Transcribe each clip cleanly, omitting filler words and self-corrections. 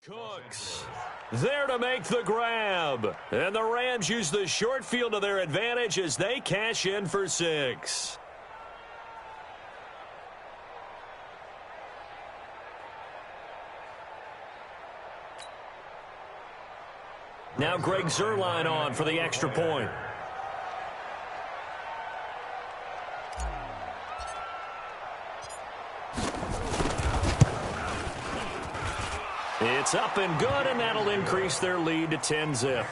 Cooks there to make the grab. And the Rams use the short field to their advantage as they cash in for 6. Now Greg Zuerlein on for the extra point. It's up and good, and that'll increase their lead to 10-zip.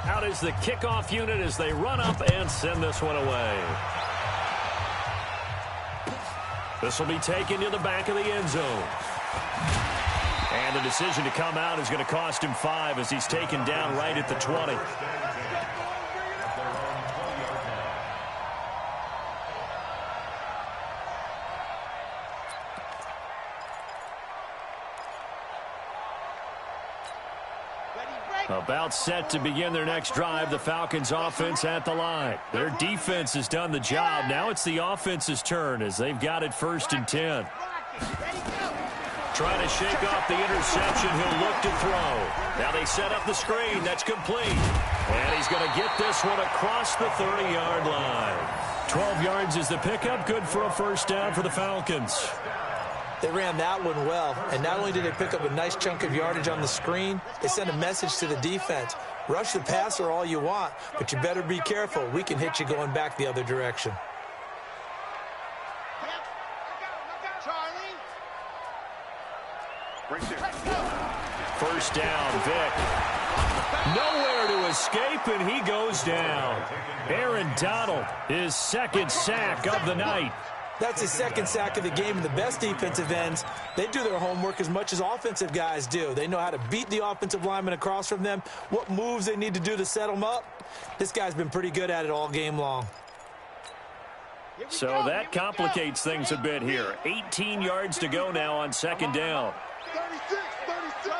Out is the kickoff unit as they run up and send this one away. This will be taken to the back of the end zone. And the decision to come out is going to cost him 5 as he's taken down right at the 20. About set to begin their next drive, the Falcons offense at the line. Their defense has done the job. Now it's the offense's turn as they've got it 1st and 10. Trying to shake off the interception. He'll look to throw. Now they set up the screen. That's complete. And he's going to get this one across the 30-yard line. 12 yards is the pickup. Good for a 1st down for the Falcons. They ran that one well, and not only did they pick up a nice chunk of yardage on the screen, they sent a message to the defense. Rush the passer all you want, but you better be careful. We can hit you going back the other direction. First down, Vic. Nowhere to escape, and he goes down. Aaron Donald, his 2nd sack of the night. That's his 2nd sack of the game, and the best defensive ends, they do their homework as much as offensive guys do. They know how to beat the offensive lineman across from them, what moves they need to do to set them up. This guy's been pretty good at it all game long. So that complicates things a bit here. 18 yards to go now on 2nd down. 36, 36.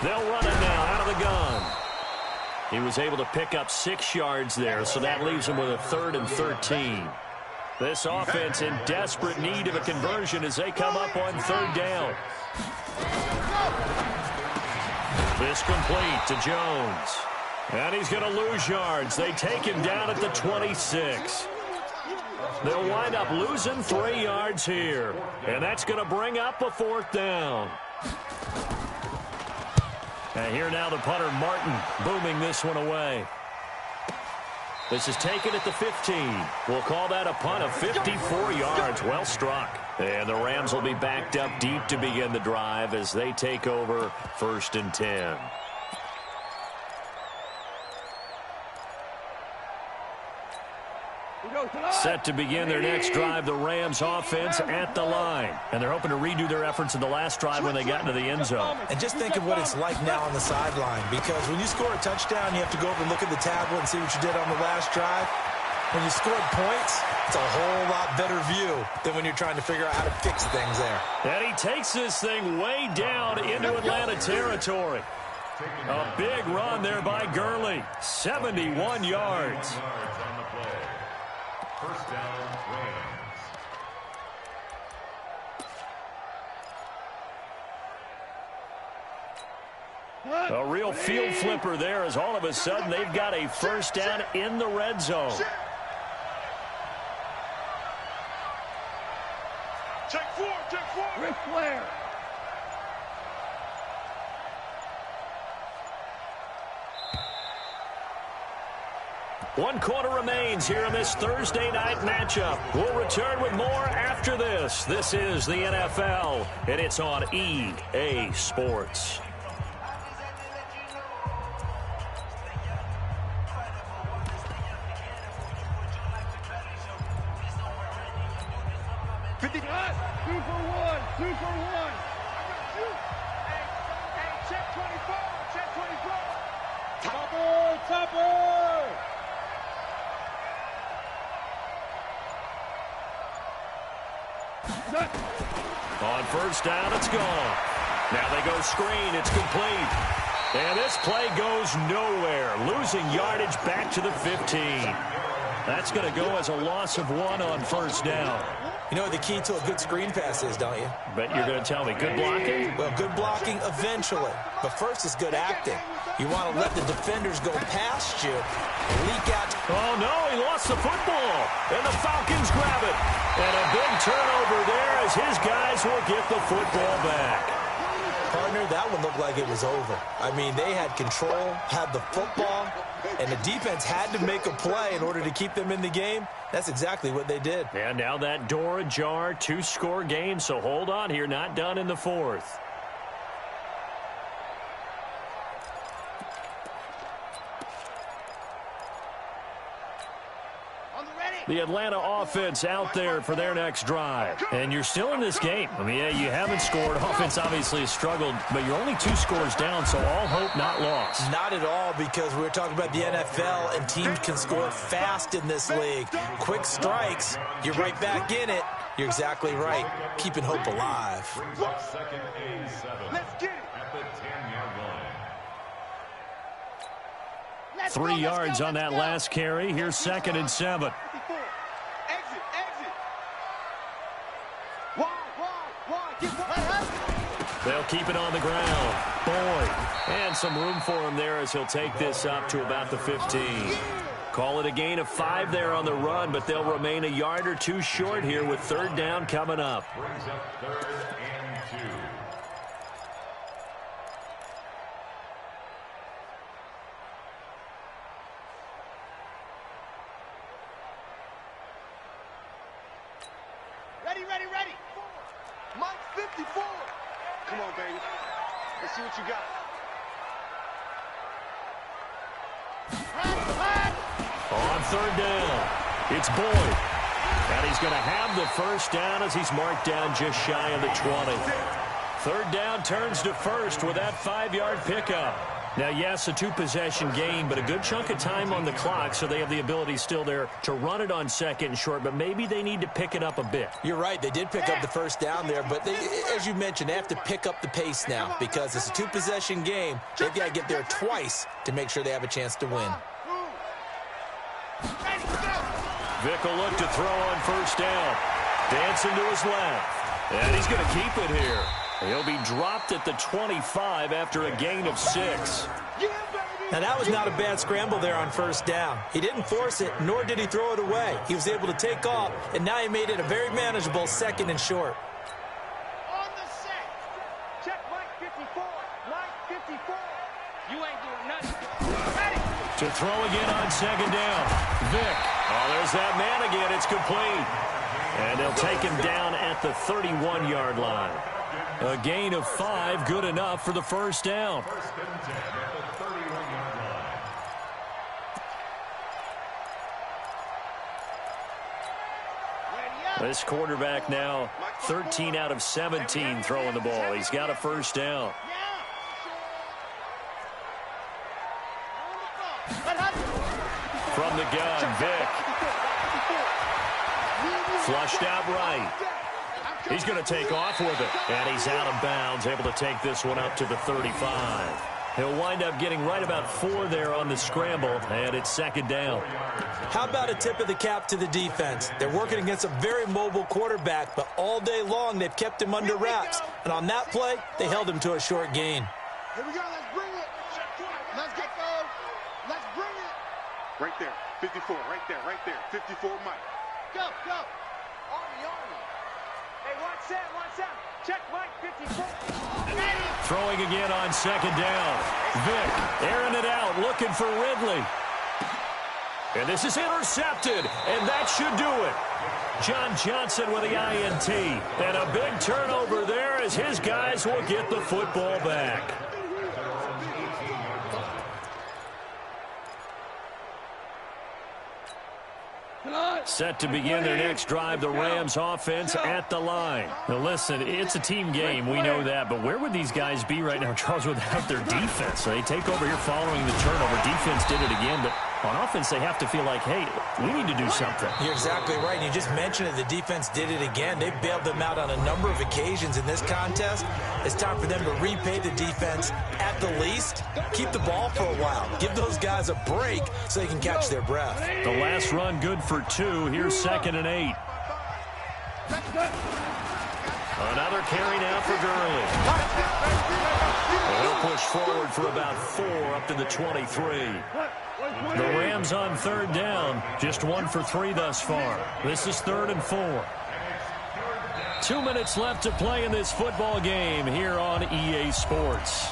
They'll run it now out of the gun. He was able to pick up 6 yards there, so that leaves him with a 3rd and 13. This offense in desperate need of a conversion as they come up on 3rd down. This complete to Jones. And he's going to lose yards. They take him down at the 26. They'll wind up losing 3 yards here. And that's going to bring up a 4th down. And here now the punter, Martin, booming this one away. This is taken at the 15. We'll call that a punt of 54 yards. Well struck. And the Rams will be backed up deep to begin the drive as they take over 1st and 10. Set to begin their next drive, the Rams offense at the line. And they're hoping to redo their efforts in the last drive when they got into the end zone. And just think of what it's like now on the sideline, because when you score a touchdown, you have to go over and look at the tablet and see what you did on the last drive. When you scored points, it's a whole lot better view than when you're trying to figure out how to fix things there. And he takes this thing way down into Atlanta territory. A big run there by Gurley. 71 yards. 1st down, Rams. A real field flipper there as all of a sudden they've got a 1st down in the red zone. Check 4, check 4. Ric Flair. One quarter remains here in this Thursday night matchup. We'll return with more after this. This is the NFL, and it's on EA Sports. Two for one. Hey, check 24, check 24. Topper. On first down, it's gone. Now they go screen. It's complete. And this play goes nowhere. Losing yardage back to the 15. That's going to go as a loss of 1 on first down. You know what the key to a good screen pass is, don't you? Bet you're going to tell me good blocking? Well, good blocking eventually. But first is good acting. You want to let the defenders go past you and leak out. Oh, no, he lost the football. And the Falcons grab it. And a big turnover there as his guys will get the football back. Partner, that one looked like it was over. I mean, they had control, had the football, and the defense had to make a play in order to keep them in the game. That's exactly what they did. And now that door ajar, 2-score game, so hold on here, not done in the fourth. The Atlanta offense out there for their next drive. And you're still in this game. I mean, yeah, you haven't scored. Offense obviously has struggled, but you're only 2 scores down, so all hope not lost. Not at all, because we're talking about the NFL, and teams can score fast in this league. Quick strikes, you're right back in it. You're exactly right. Keeping hope alive. Second and 7. Let's get it. At the 10-yard line. 3 yards on that last carry. Here's 2nd and 7. They'll keep it on the ground. Boyd. And some room for him there as he'll take this up to about the 15. Call it a gain of 5 there on the run, but they'll remain a yard or 2 short here with 3rd down coming up. Brings up 3rd and 2. Ready. Mike 54. Come on, baby. Let's see what you got. On 3rd down, it's Boyd. And he's going to have the 1st down as he's marked down just shy of the 20. 3rd down turns to 1st with that 5-yard pickup. Now, yes, a 2-possession game, but a good chunk of time on the clock, so they have the ability still there to run it on 2nd and short, but maybe they need to pick it up a bit. You're right. They did pick up the 1st down there, but they, as you mentioned, they have to pick up the pace now because it's a 2-possession game. They've got to get there twice to make sure they have a chance to win. Vic will look to throw on 1st down. Dancing to his left. And he's going to keep it here. He'll be dropped at the 25 after a gain of 6. Now, that was not a bad scramble there on 1st down. He didn't force it, nor did he throw it away. He was able to take off, and now he made it a very manageable 2nd and short. On the set. Check Mike 54. Mike 54. You ain't doing nothing. Ready. To throw again on 2nd down. Vic. Oh, there's that man again. It's complete. And they'll take him down at the 31-yard line. A gain of 5, good enough for the 1st down. 1st and 10 at the 31-yard line. This quarterback now 13 out of 17 throwing the ball. He's got a 1st down. From the gun, Vic. Flushed out right. He's going to take off with it. And he's out of bounds, able to take this one up to the 35. He'll wind up getting right about 4 there on the scramble, and it's 2nd down. How about a tip of the cap to the defense? They're working against a very mobile quarterback, but all day long they've kept him under wraps. And on that play, they held him to a short gain. Here we go. Let's bring it. Let's get go. Let's bring it. Right there. 54. Right there. 54, Mike. Go. Army. Hey, watch that. Check Mike 54. Ready. Throwing again on 2nd down. Vic airing it out, looking for Ridley. And this is intercepted, and that should do it. John Johnson with the INT. And a big turnover there as his guys will get the football back. Set to begin their next drive, the Rams offense at the line. Now listen, it's a team game, we know that, but where would these guys be right now, Charles, without their defense? So they take over here following the turnover. Defense did it again, but On offense, they have to feel like, hey, we need to do something. You're exactly right. You just mentioned it. The defense did it again. They bailed them out on a number of occasions in this contest. It's time for them to repay the defense at the least. Keep the ball for a while. Give those guys a break so they can catch their breath. The last run good for 2. Here's 2nd and 8. Another carry now for Gurley. They'll push forward for about 4 up to the 23. The Rams on 3rd down. Just 1 for 3 thus far. This is 3rd and 4. 2 minutes left to play in this football game here on EA Sports.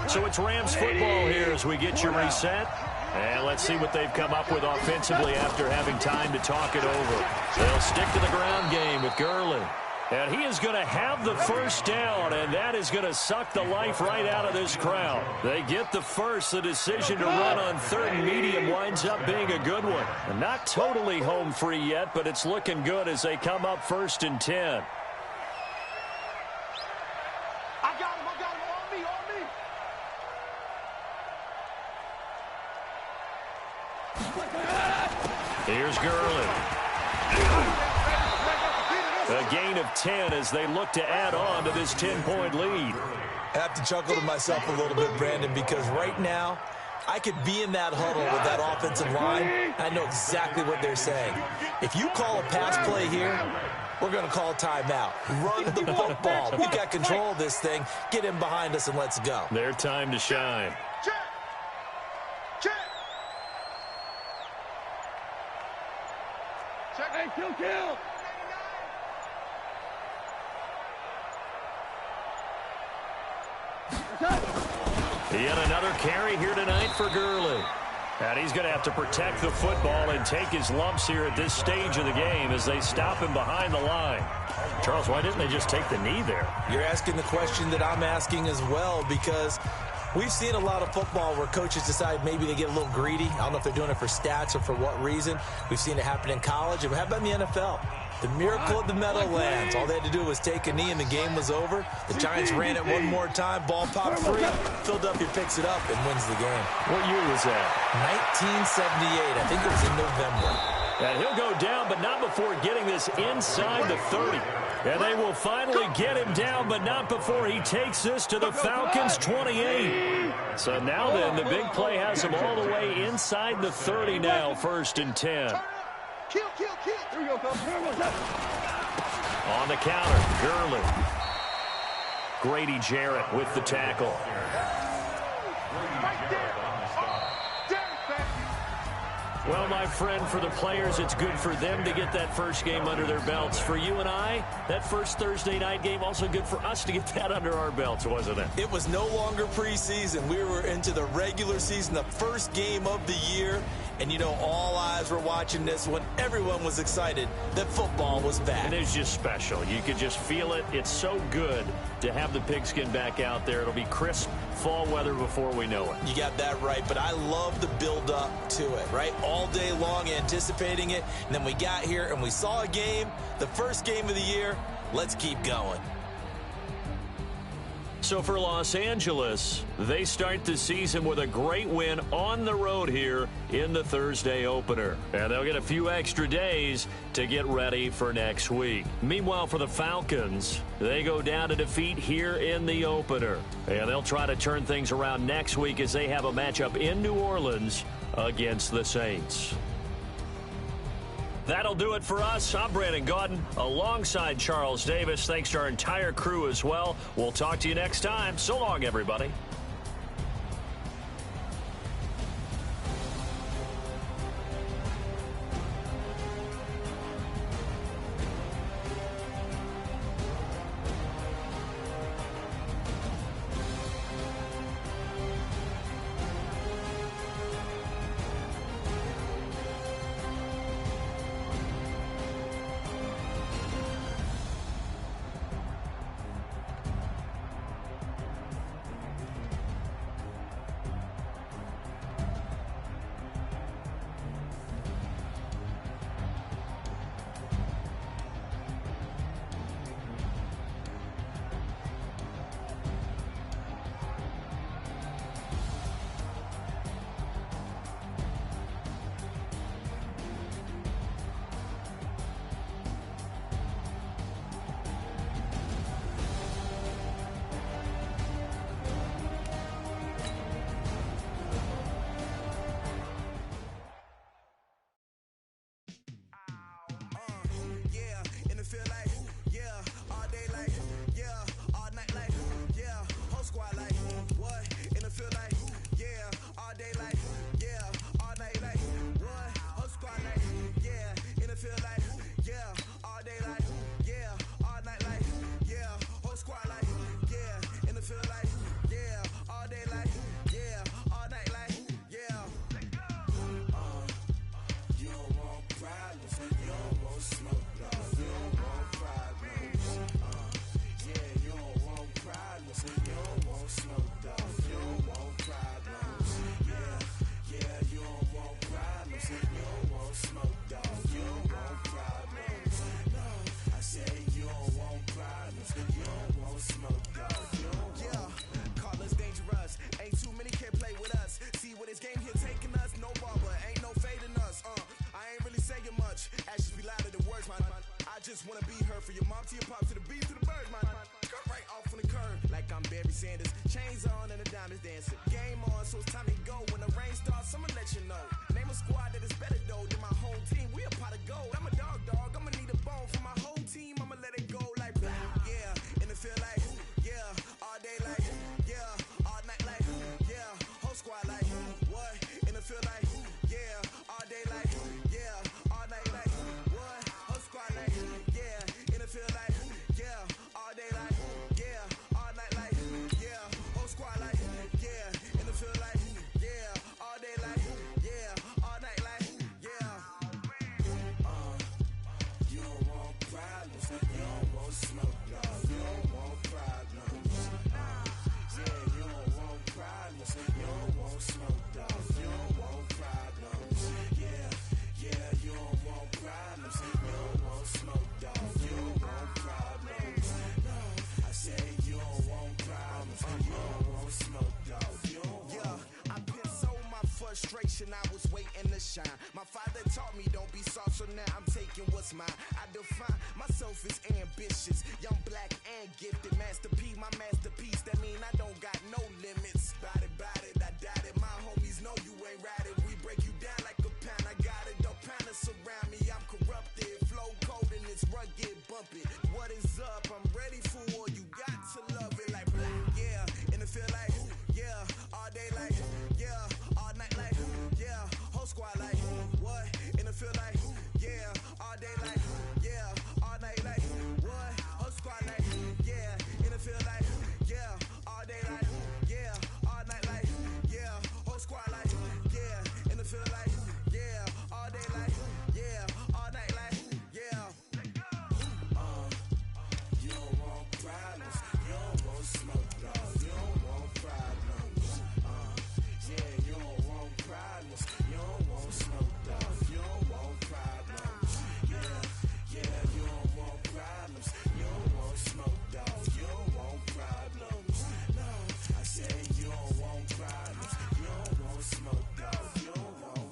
So it's Rams football here as we get you reset. And let's see what they've come up with offensively after having time to talk it over. They'll stick to the ground game with Gurley. And he is going to have the first down, and that is going to suck the life right out of this crowd. They get the first. The decision to run on 3rd and medium winds up being a good one. And not totally home free yet, but it's looking good as they come up 1st and 10. Here's Gurley. A gain of 10 as they look to add on to this 10-point lead. I have to chuckle to myself a little bit, Brandon, because right now I could be in that huddle with that offensive line. I know exactly what they're saying. If you call a pass play here, we're going to call timeout. Run the football. We've got control of this thing. Get in behind us and let's go. Their time to shine. Hey, kill. Yet another carry here tonight for Gurley. And he's going to have to protect the football and take his lumps here at this stage of the game as they stop him behind the line. Charles, why didn't they just take the knee there? You're asking the question that I'm asking as well, because we've seen a lot of football where coaches decide maybe they get a little greedy. I don't know if they're doing it for stats or for what reason. We've seen it happen in college. And how about in the NFL? The miracle of the Meadowlands. All they had to do was take a knee and the game was over. The Giants ran it one more time. Ball popped free. Philadelphia picks it up and wins the game. What year was that? 1978. I think it was in November. And he'll go down, but not before getting this inside the 30. And they will finally get him down, but not before he takes this to the Falcons' 28. So now then, the big play has him all the way inside the 30 now, 1st and 10. Kill. Here we go, Phil. On the counter, Gurley. Grady Jarrett with the tackle. Right there. Well, my friend, for the players, it's good for them to get that first game under their belts. For you and I, that first Thursday night game, also good for us to get that under our belts, wasn't it? It was no longer preseason. We were into the regular season, the first game of the year. And, you know, all eyes were watching this when everyone was excited that football was back. It is just special. You could just feel it. It's so good to have the pigskin back out there. It'll be crisp fall weather before we know it. You got that right, but I love the build-up to it, right? All day long anticipating it, and then we got here and we saw a game, the first game of the year. Let's keep going. So for Los Angeles, they start the season with a great win on the road here in the Thursday opener. And they'll get a few extra days to get ready for next week. Meanwhile, for the Falcons, they go down to defeat here in the opener. And they'll try to turn things around next week as they have a matchup in New Orleans against the Saints. That'll do it for us. I'm Brandon Gaudin alongside Charles Davis. Thanks to our entire crew as well. We'll talk to you next time. So long, everybody. chains on and the diamonds dancing. Game on, so it's time to go. When the rain starts, I'ma let you know. Name a squad that is better though than my whole team. We a pot of gold. I'm a dog, I'ma need a bone for my whole team. I'ma let it go like blah, yeah. And it feel like, yeah. All day like, yeah. All night like, yeah. Whole squad like, what? And it feel like, yeah. All day like, yeah. All night like, what? Whole squad like, yeah. And it feel like, yeah. All day like, yeah. All night like, yeah. Whole squad like, yeah. And it feel like, yeah. All day like, yeah. All night like, yeah. You don't want problems. You don't want smoke, no. You don't want problems. Yeah, you don't want problems. You don't want smoke, dog. You don't want problems. Yeah, you don't want problems. You don't want smoke, dog. You don't want problems. No, I said you don't want problems. You don't want smoke, dog. You don't want. Yeah, I pissed so my frustration. I was waiting to shine. My father taught me don't be soft, so now I'm taking what's mine. I define myself as ambitious, young, black, and gifted. Master P, my masterpiece. That mean I don't got no limits. Bout it, I doubt it. My homies know you ain't ratted. We break you down like a pound. I got it, don't pound us around me. I'm corrupted, flow cold and it's rugged, bump it. What is up? I'm ready for war. You got to love it like black, yeah. And it feel like, yeah. All day like, yeah. All night like, yeah. Whole squad like, what? And it feel like, yeah. All day like, yeah. All night like, what? Whole squad like, yeah. And it feel like, yeah. All day like, yeah. All night like, yeah. Whole squad like, yeah. And it feel like, yeah. All day like, yeah. All night like, yeah. You don't want problems. You don't want smoke, dog. You don't want problems. Yeah, you don't want problems. You don't want smoke, dog. You don't want problems. Yeah, you don't want problems. You don't want smoke, dog. You don't want problems. No, I said you don't want problems. You don't want smoke, dog. You don't want.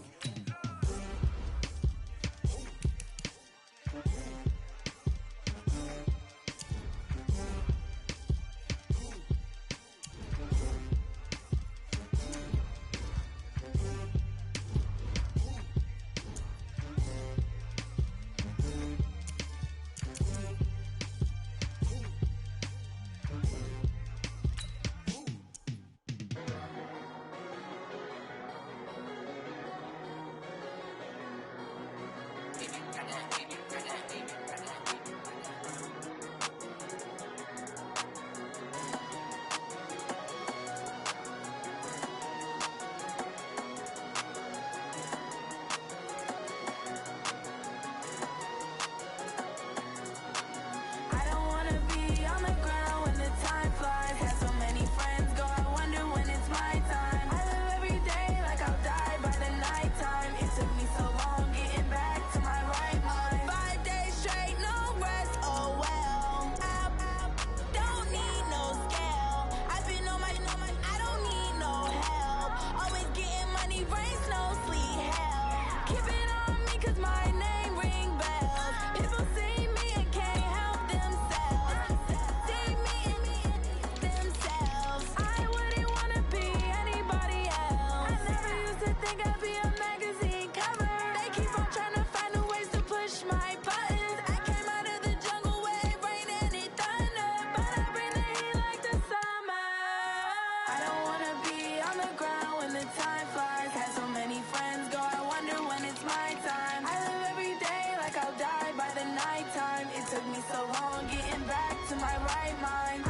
It took me so long getting back to my right mind.